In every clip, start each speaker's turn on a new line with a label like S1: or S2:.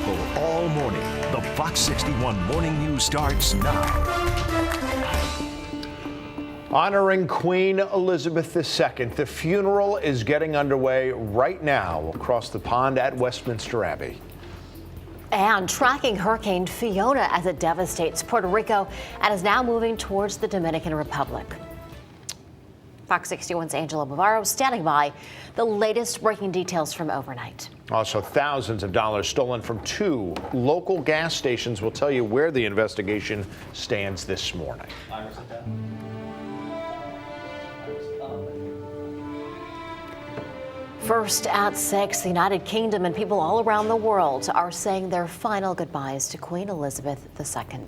S1: local all morning. The Fox 61 Morning News starts now.
S2: Honoring Queen Elizabeth II. The funeral is getting underway right now across the pond at Westminster Abbey.
S3: And tracking Hurricane Fiona as it devastates Puerto Rico and is now moving towards the Dominican Republic. Fox 61's Angela Bavaro standing by. The latest breaking details from overnight.
S2: Also, thousands of dollars stolen from 2 local gas stations. We'll tell you where the investigation stands this morning.
S3: First at 6, the United Kingdom and people all around the world are saying their final goodbyes to Queen Elizabeth II.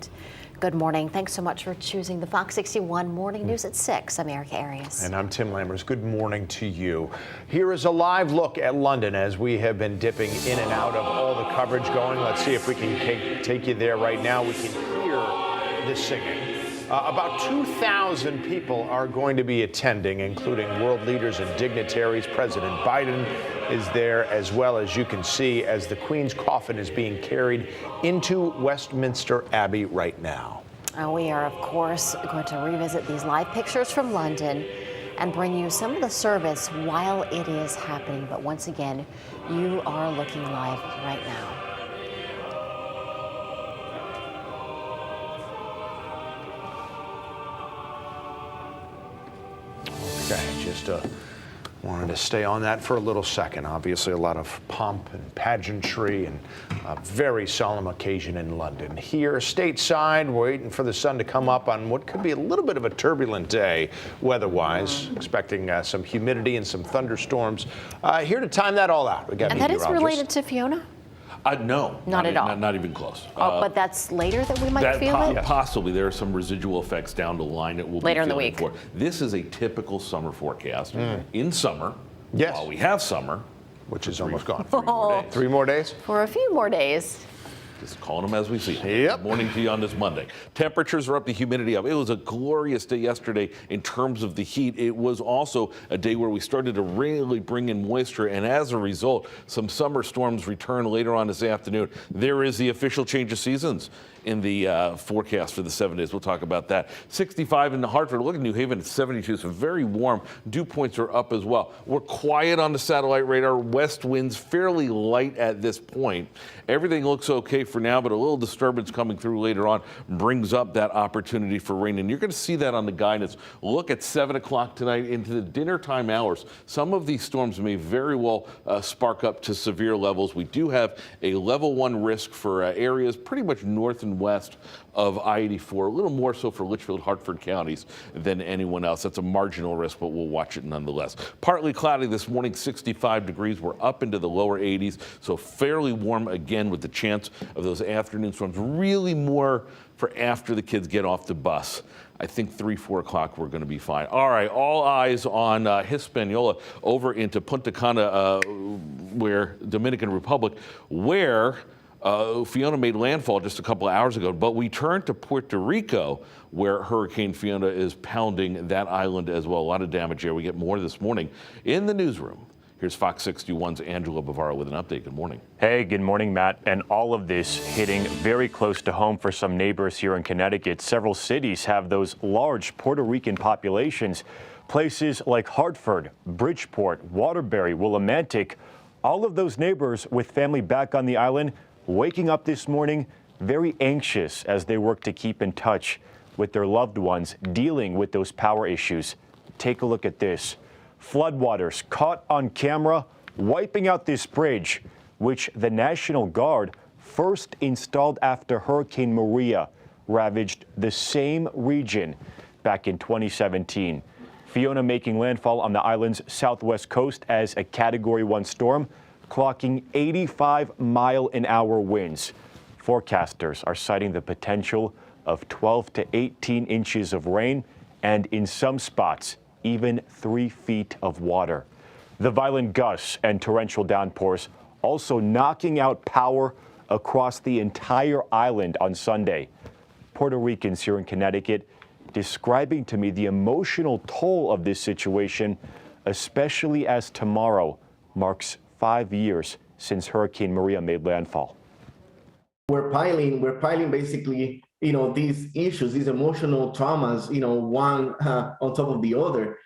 S3: Good morning. Thanks so much for choosing the Fox 61 Morning News at 6. I'm Erica Arias.
S2: And I'm Tim Lammers. Good morning to you. Here is a live look at London as we have been dipping in and out of all the coverage going. Let's see if we can take you there right now. We can hear the singing. About 2,000 people are going to be attending, including world leaders and dignitaries. President Biden is there, as well as you can see as the Queen's coffin is being carried into Westminster Abbey right now.
S3: We are, of course, going to revisit these live pictures from London and bring you some of the service while it is happening. But once again, you are looking live right now.
S2: Okay, just wanted to stay on that for a little second. Obviously, a lot of pomp and pageantry and a very solemn occasion in London. Here, stateside, we're waiting for the sun to come up on what could be a little bit of a turbulent day weather-wise. Expecting some humidity and some thunderstorms. Here to time that all out. We got
S3: and that is related to Fiona?
S4: No.
S3: Not at all.
S4: Not even close.
S3: But that's later that we might feel it?
S4: Possibly. There are some residual effects down the line that we'll
S3: later
S4: be
S3: in the week.
S4: For. This is a typical summer forecast. In summer,
S2: yes,
S4: while we have summer,
S2: which is almost gone.
S4: 3 more days.
S2: 3 more days?
S3: For a few more days.
S4: Just calling them as we see them.
S2: Yep.
S4: Good morning to you on this Monday. Temperatures are up, the humidity up. It was a glorious day yesterday in terms of the heat. It was also a day where we started to really bring in moisture, and as a result, some summer storms return later on this afternoon. There is the official change of seasons in the forecast for the 7 days. We'll talk about that. 65 in Hartford. Look at New Haven at 72, so very warm. Dew points are up as well. We're quiet on the satellite radar. West winds fairly light at this point. Everything looks okay for now, but a little disturbance coming through later on brings up that opportunity for rain. And you're going to see that on the guidance. Look at 7 o'clock tonight into the dinner time hours. Some of these storms may very well spark up to severe levels. We do have a level 1 risk for areas pretty much north and west of I-84, a little more so for Litchfield, Hartford counties than anyone else. That's a marginal risk, but we'll watch it nonetheless. Partly cloudy this morning, 65 degrees. We're up into the lower 80s, so fairly warm again with the chance of those afternoon storms. Really more for after the kids get off the bus. I think 3, 4 o'clock we're going to be fine. All right, all eyes on Hispaniola over into Punta Cana, where Dominican Republic, where Fiona made landfall just a couple of hours ago, but we turn to Puerto Rico, where Hurricane Fiona is pounding that island as well. A lot of damage here. We get more this morning in the newsroom. Here's Fox 61's Angela Bavaro with an update. Good morning.
S5: Hey, good morning, Matt. And all of this hitting very close to home for some neighbors here in Connecticut. Several cities have those large Puerto Rican populations. Places like Hartford, Bridgeport, Waterbury, Willimantic, all of those neighbors with family back on the island waking up this morning very anxious as they work to keep in touch with their loved ones dealing with those power issues. Take a look at this. Floodwaters caught on camera wiping out this bridge, which the National Guard first installed after Hurricane Maria ravaged the same region back in 2017. Fiona making landfall on the island's southwest coast as a Category 1 storm, clocking 85-mile-an-hour winds. Forecasters are citing the potential of 12 to 18 inches of rain and, in some spots, even 3 feet of water. The violent gusts and torrential downpours also knocking out power across the entire island on Sunday. Puerto Ricans here in Connecticut describing to me the emotional toll of this situation, especially as tomorrow marks 5 years since Hurricane Maria made landfall.
S6: we're piling basically, these issues, these emotional traumas, one on top of the other,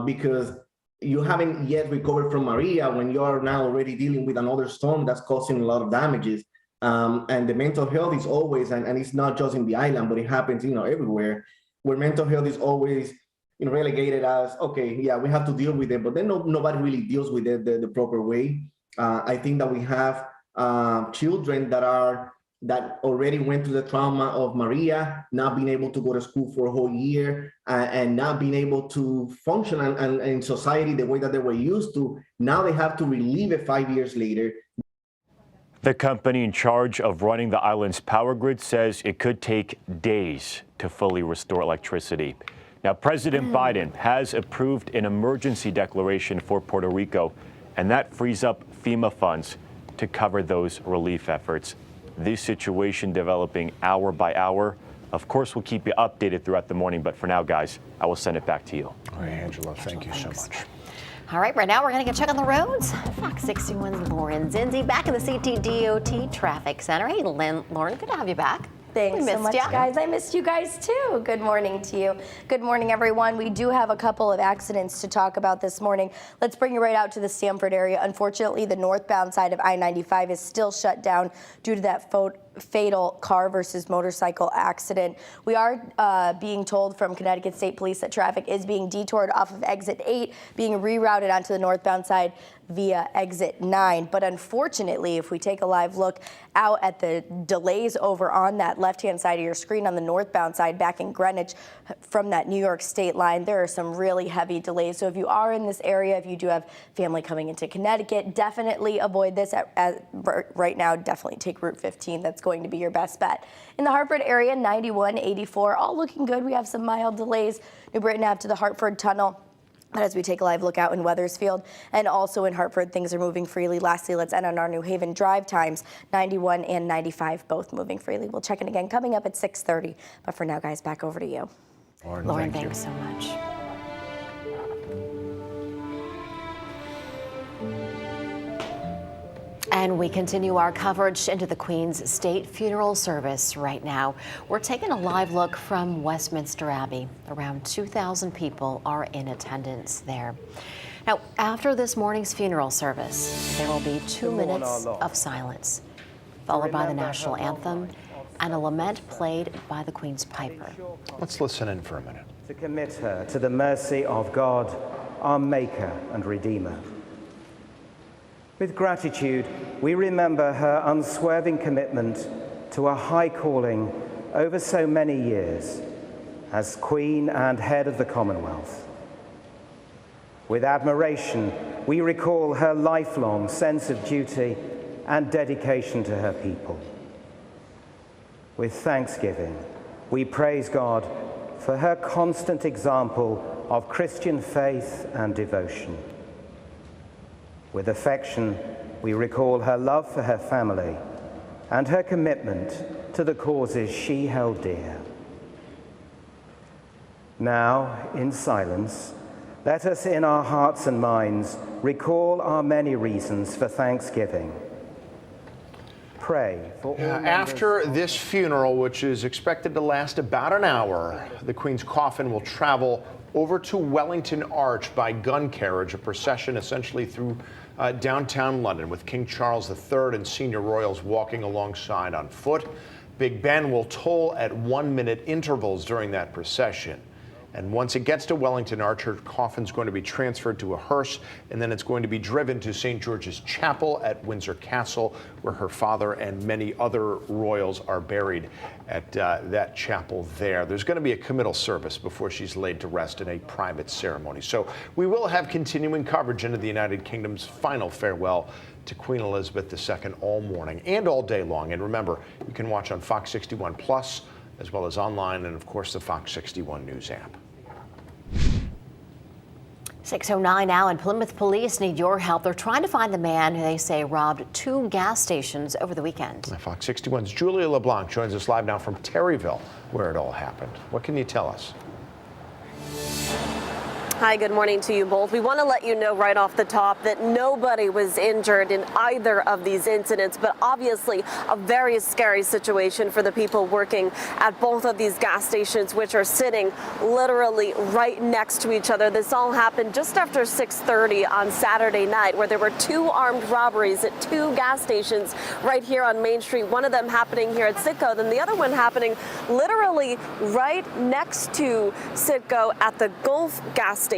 S6: because you haven't yet recovered from Maria when you are now already dealing with another storm that's causing a lot of damages. And the mental health is always, and it's not just in the island, but it happens, everywhere, where mental health is always, relegated as, okay, yeah, we have to deal with it, but then nobody really deals with it the proper way. I think that we have children that already went through the trauma of Maria, not being able to go to school for a whole year, and not being able to function and in society the way that they were used to. Now they have to relive it 5 years later.
S5: The company in charge of running the island's power grid says it could take days to fully restore electricity. Now, President Biden has approved an emergency declaration for Puerto Rico, and that frees up FEMA funds to cover those relief efforts. This situation developing hour by hour. Of course, we'll keep you updated throughout the morning, but for now, guys, I will send it back to you.
S2: All right, Angela, thank you so much.
S3: All right, right now we're going to get check on the roads. Fox 61's Lauren Zinzi back in the CTDOT Traffic Center. Hey, Lauren, good to have you back.
S7: Thanks so much, guys. I missed you guys, too. Good morning to you. Good morning, everyone. We do have a couple of accidents to talk about this morning. Let's bring you right out to the Stamford area. Unfortunately, the northbound side of I-95 is still shut down due to that fatal car versus motorcycle accident. We are being told from Connecticut State Police that traffic is being detoured off of exit 8, being rerouted onto the northbound side via exit 9. But unfortunately, if we take a live look out at the delays over on that left-hand side of your screen on the northbound side back in Greenwich from that New York state line, there are some really heavy delays. So if you are in this area, if you do have family coming into Connecticut, definitely avoid this. Right now, definitely take Route 15. That's going to be your best bet. In the Hartford area, 91, 84, all looking good. We have some mild delays. New Britain Ave to the Hartford Tunnel. As we take a live look out in Wethersfield and also in Hartford, things are moving freely. Lastly, let's end on our New Haven drive times, 91 and 95, both moving freely. We'll check in again coming up at 6:30. But for now, guys, back over to you.
S3: Lauren, thanks so much. And we continue our coverage into the Queen's State Funeral Service right now. We're taking a live look from Westminster Abbey. Around 2,000 people are in attendance there. Now, after this morning's funeral service, there will be 2 minutes of silence, followed by the national anthem and a lament played by the Queen's Piper.
S2: Let's listen in for a minute.
S8: To commit her to the mercy of God, our Maker and Redeemer. With gratitude, we remember her unswerving commitment to a high calling over so many years as Queen and head of the Commonwealth. With admiration, we recall her lifelong sense of duty and dedication to her people. With thanksgiving, we praise God for her constant example of Christian faith and devotion. With affection, we recall her love for her family and her commitment to the causes she held dear. Now, in silence, let us in our hearts and minds recall our many reasons for thanksgiving. Pray for all
S2: After this funeral, which is expected to last about an hour, the Queen's coffin will travel over to Wellington Arch by gun carriage, a procession essentially through downtown London with King Charles III and senior royals walking alongside on foot. Big Ben will toll at 1-minute intervals during that procession. And once it gets to Wellington Arch, her coffin's going to be transferred to a hearse, and then it's going to be driven to St. George's Chapel at Windsor Castle, where her father and many other royals are buried at that chapel there. There's going to be a committal service before she's laid to rest in a private ceremony. So we will have continuing coverage into the United Kingdom's final farewell to Queen Elizabeth II all morning and all day long. And remember, you can watch on Fox 61 Plus, as well as online, and of course the Fox 61 News app.
S3: 6:09 now, and Plymouth police need your help. They're trying to find the man who they say robbed 2 gas stations over the weekend.
S2: Fox 61's Julia LeBlanc joins us live now from Terryville, where it all happened. What can you tell us?
S9: Hi, good morning to you both. We want to let you know right off the top that nobody was injured in either of these incidents, but obviously a very scary situation for the people working at both of these gas stations, which are sitting literally right next to each other. This all happened just after 6:30 on Saturday night, where there were 2 armed robberies at 2 gas stations right here on Main Street. One of them happening here at Citgo, then the other one happening literally right next to Citgo at the Gulf gas station.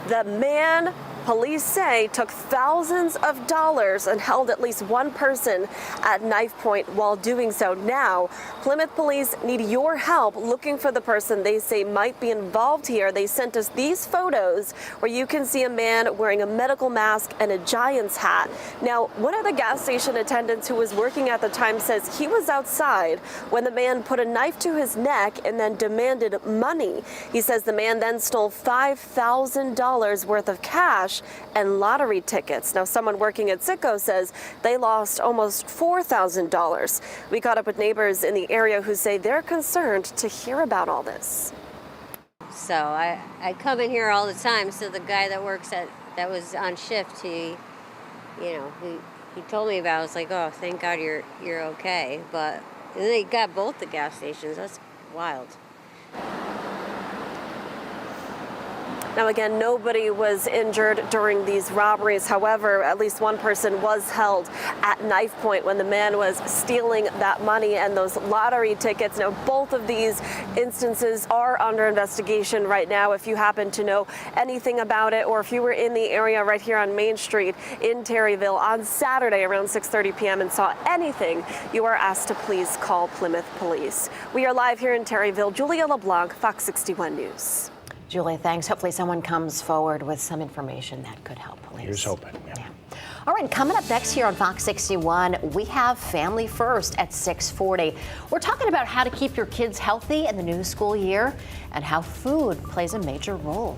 S9: The man, police say, took thousands of dollars and held at least one person at knife point while doing so. Now, Plymouth police need your help looking for the person they say might be involved here. They sent us these photos where you can see a man wearing a medical mask and a Giants hat. Now, one of the gas station attendants who was working at the time says he was outside when the man put a knife to his neck and then demanded money. He says the man then stole $5,000 worth of cash and lottery tickets. Now, someone working at Citgo says they lost almost $4,000. We caught up with neighbors in the area who say they're concerned to hear about all this.
S10: So I come in here all the time. So the guy that works that was on shift, he told me about it. I was like, oh, thank God you're okay. But and then they got both the gas stations. That's wild.
S9: Now, again, nobody was injured during these robberies. However, at least one person was held at knife point when the man was stealing that money and those lottery tickets. Now, both of these instances are under investigation right now. If you happen to know anything about it, or if you were in the area right here on Main Street in Terryville on Saturday around 6:30 p.m. and saw anything, you are asked to please call Plymouth Police. We are live here in Terryville. Julia LeBlanc, Fox 61 News.
S3: Julie, thanks. Hopefully someone comes forward with some information that could help police.
S2: Here's hoping. Yeah.
S3: All right, coming up next here on Fox 61, we have Family First at 6:40. We're talking about how to keep your kids healthy in the new school year and how food plays a major role.